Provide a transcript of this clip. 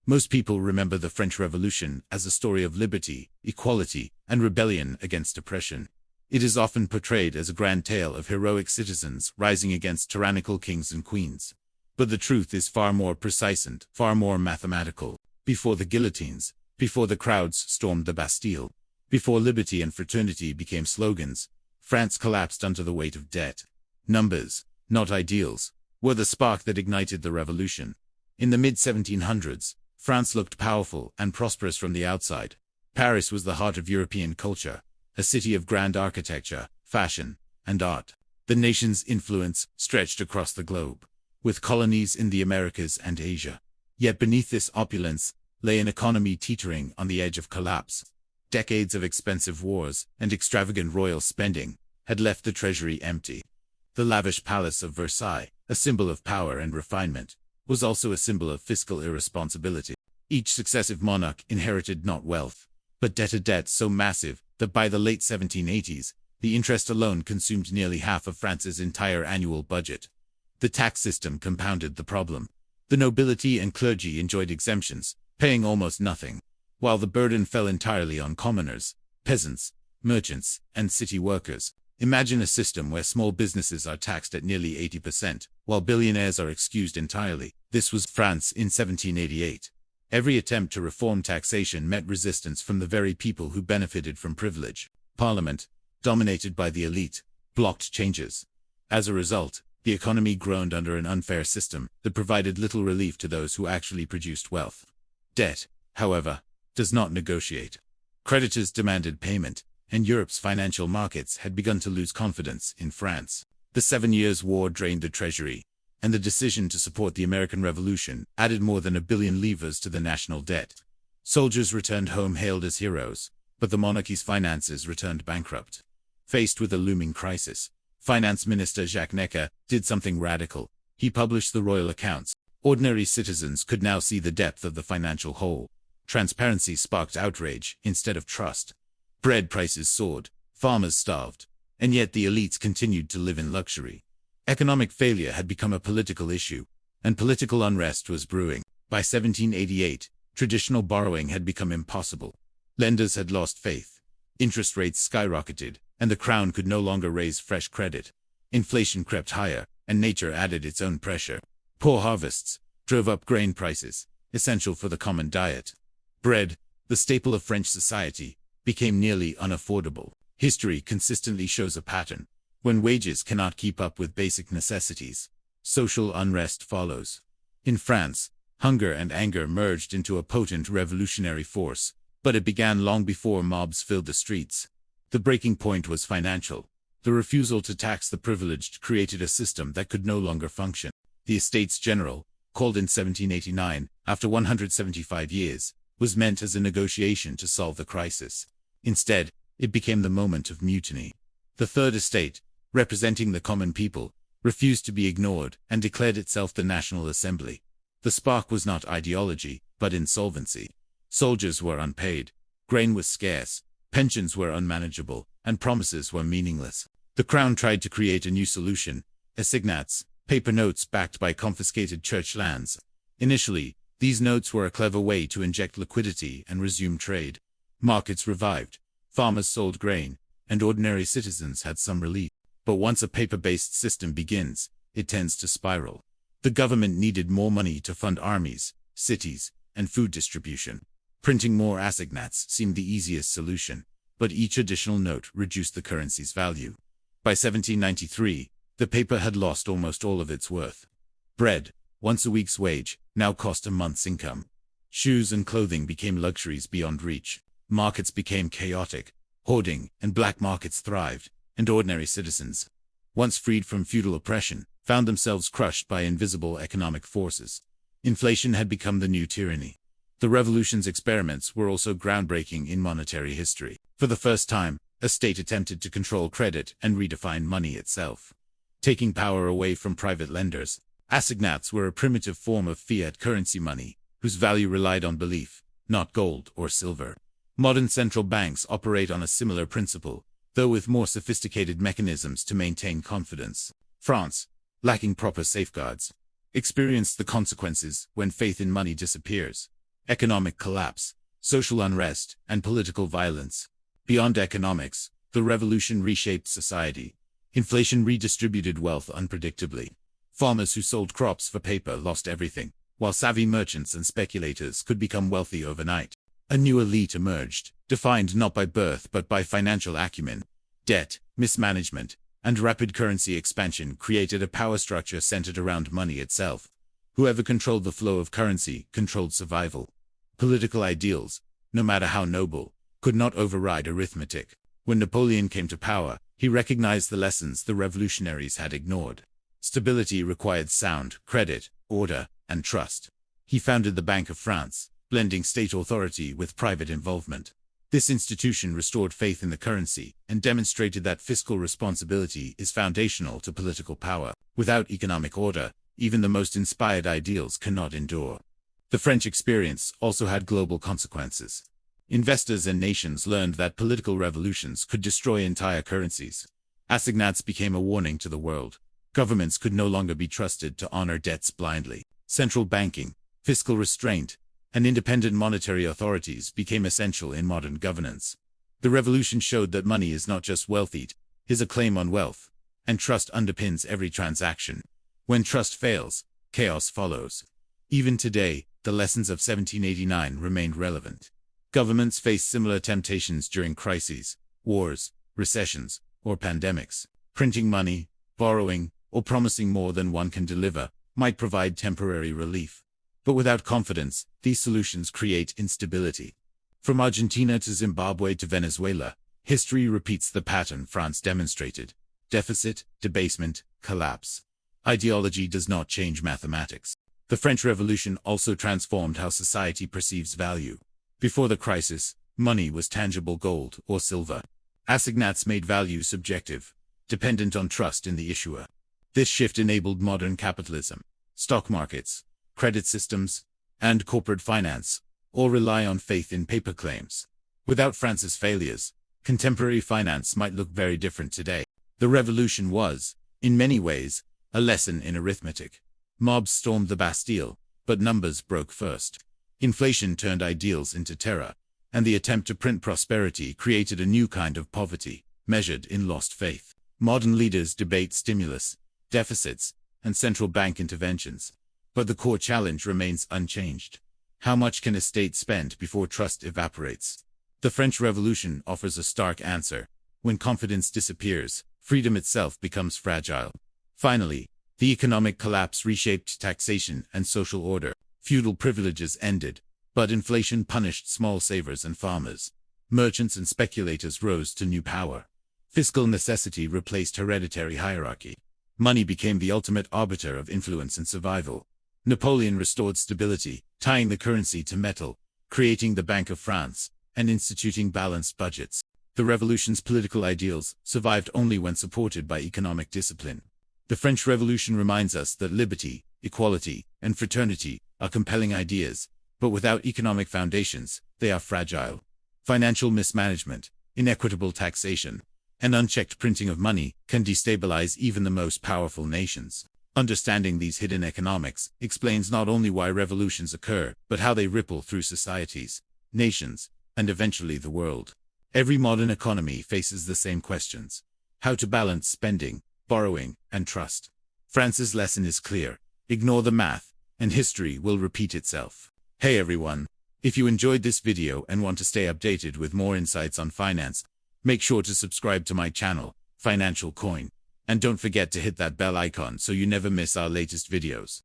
Most people remember the French Revolution as a story of liberty, equality, and rebellion against oppression. It is often portrayed as a grand tale of heroic citizens rising against tyrannical kings and queens. But the truth is far more precise and far more mathematical. Before the guillotines, before the crowds stormed the Bastille, before liberty and fraternity became slogans, France collapsed under the weight of debt. Numbers, not ideals, were the spark that ignited the revolution. In the mid-1700s, France looked powerful and prosperous from the outside. Paris was the heart of European culture, a city of grand architecture, fashion, and art. The nation's influence stretched across the globe, with colonies in the Americas and Asia. Yet beneath this opulence lay an economy teetering on the edge of collapse. Decades of expensive wars and extravagant royal spending had left the treasury empty. The lavish palace of Versailles, a symbol of power and refinement, was also a symbol of fiscal irresponsibility. Each successive monarch inherited not wealth, but a debt so massive that by the late 1780s, the interest alone consumed nearly half of France's entire annual budget. The tax system compounded the problem. The nobility and clergy enjoyed exemptions, paying almost nothing, while the burden fell entirely on commoners, peasants, merchants, and city workers. Imagine a system where small businesses are taxed at nearly 80%, while billionaires are excused entirely. This was France in 1788. Every attempt to reform taxation met resistance from the very people who benefited from privilege. Parliament, dominated by the elite, blocked changes. As a result, the economy groaned under an unfair system that provided little relief to those who actually produced wealth. Debt, however, does not negotiate. Creditors demanded payment, and Europe's financial markets had begun to lose confidence in France. The 7 Years' War drained the treasury, and the decision to support the American Revolution added more than $1 billion to the national debt. Soldiers returned home hailed as heroes, but the monarchy's finances returned bankrupt. Faced with a looming crisis, Finance Minister Jacques Necker did something radical. He published the royal accounts. Ordinary citizens could now see the depth of the financial hole. Transparency sparked outrage instead of trust. Bread prices soared, farmers starved, and yet the elites continued to live in luxury. Economic failure had become a political issue, and political unrest was brewing. By 1788, traditional borrowing had become impossible. Lenders had lost faith. Interest rates skyrocketed, and the crown could no longer raise fresh credit. Inflation crept higher, and nature added its own pressure. Poor harvests drove up grain prices, essential for the common diet. Bread, the staple of French society, became nearly unaffordable. History consistently shows a pattern. When wages cannot keep up with basic necessities, social unrest follows. In France, hunger and anger merged into a potent revolutionary force, but it began long before mobs filled the streets. The breaking point was financial. The refusal to tax the privileged created a system that could no longer function. The Estates General, called in 1789, after 175 years, was meant as a negotiation to solve the crisis. Instead, it became the moment of mutiny. The Third Estate, representing the common people, refused to be ignored and declared itself the National Assembly. The spark was not ideology, but insolvency. Soldiers were unpaid, grain was scarce, pensions were unmanageable, and promises were meaningless. The crown tried to create a new solution: assignats, paper notes backed by confiscated church lands. Initially, these notes were a clever way to inject liquidity and resume trade. Markets revived, farmers sold grain, and ordinary citizens had some relief. But once a paper-based system begins, it tends to spiral. The government needed more money to fund armies, cities, and food distribution. Printing more assignats seemed the easiest solution, but each additional note reduced the currency's value. By 1793, the paper had lost almost all of its worth. Bread, once a week's wage, now cost a month's income. Shoes and clothing became luxuries beyond reach. Markets became chaotic. Hoarding and black markets thrived, and ordinary citizens, once freed from feudal oppression, found themselves crushed by invisible economic forces. Inflation had become the new tyranny. The revolution's experiments were also groundbreaking in monetary history. For the first time, a state attempted to control credit and redefine money itself. Taking power away from private lenders, assignats were a primitive form of fiat currency money, whose value relied on belief, not gold or silver. Modern central banks operate on a similar principle, though with more sophisticated mechanisms to maintain confidence. France, lacking proper safeguards, experienced the consequences when faith in money disappears. economic collapse, social unrest, and political violence. Beyond economics, the revolution reshaped society. Inflation redistributed wealth unpredictably. Farmers who sold crops for paper lost everything, while savvy merchants and speculators could become wealthy overnight. A new elite emerged, defined not by birth but by financial acumen. Debt, mismanagement, and rapid currency expansion created a power structure centered around money itself. Whoever controlled the flow of currency controlled survival. Political ideals, no matter how noble, could not override arithmetic. When Napoleon came to power, he recognized the lessons the revolutionaries had ignored. Stability required sound credit, order, and trust. He founded the Bank of France, blending state authority with private involvement. This institution restored faith in the currency and demonstrated that fiscal responsibility is foundational to political power. Without economic order, even the most inspired ideals cannot endure. The French experience also had global consequences. Investors and nations learned that political revolutions could destroy entire currencies. Assignats became a warning to the world. Governments could no longer be trusted to honor debts blindly. Central banking, fiscal restraint, and independent monetary authorities became essential in modern governance. The revolution showed that money is not just wealth, it is a claim on wealth, and trust underpins every transaction. When trust fails, chaos follows. Even today, the lessons of 1789 remained relevant. Governments face similar temptations during crises, wars, recessions, or pandemics. Printing money, borrowing, or promising more than one can deliver might provide temporary relief. But without confidence, these solutions create instability. From Argentina to Zimbabwe to Venezuela, history repeats the pattern France demonstrated: deficit, debasement, collapse. Ideology does not change mathematics. The French Revolution also transformed how society perceives value. Before the crisis, money was tangible gold or silver. Assignats made value subjective, dependent on trust in the issuer. This shift enabled modern capitalism. Stock markets, credit systems, and corporate finance all rely on faith in paper claims. Without France's failures, contemporary finance might look very different today. The revolution was, in many ways, a lesson in arithmetic. Mobs stormed the Bastille, but numbers broke first. Inflation turned ideals into terror, and the attempt to print prosperity created a new kind of poverty, measured in lost faith. Modern leaders debate stimulus, deficits, and central bank interventions, but the core challenge remains unchanged. How much can a state spend before trust evaporates? The French Revolution offers a stark answer. When confidence disappears, freedom itself becomes fragile. Finally, the economic collapse reshaped taxation and social order. Feudal privileges ended, but inflation punished small savers and farmers. Merchants and speculators rose to new power. Fiscal necessity replaced hereditary hierarchy. Money became the ultimate arbiter of influence and survival. Napoleon restored stability, tying the currency to metal, creating the Bank of France, and instituting balanced budgets. The revolution's political ideals survived only when supported by economic discipline. The French Revolution reminds us that liberty, equality, and fraternity are compelling ideas, but without economic foundations, they are fragile. Financial mismanagement, inequitable taxation, and unchecked printing of money can destabilize even the most powerful nations. Understanding these hidden economics explains not only why revolutions occur, but how they ripple through societies, nations, and eventually the world. Every modern economy faces the same questions: how to balance spending, borrowing, and trust. France's lesson is clear: ignore the math, and history will repeat itself. Hey everyone! If you enjoyed this video and want to stay updated with more insights on finance, make sure to subscribe to my channel, Financial Coin. And don't forget to hit that bell icon so you never miss our latest videos.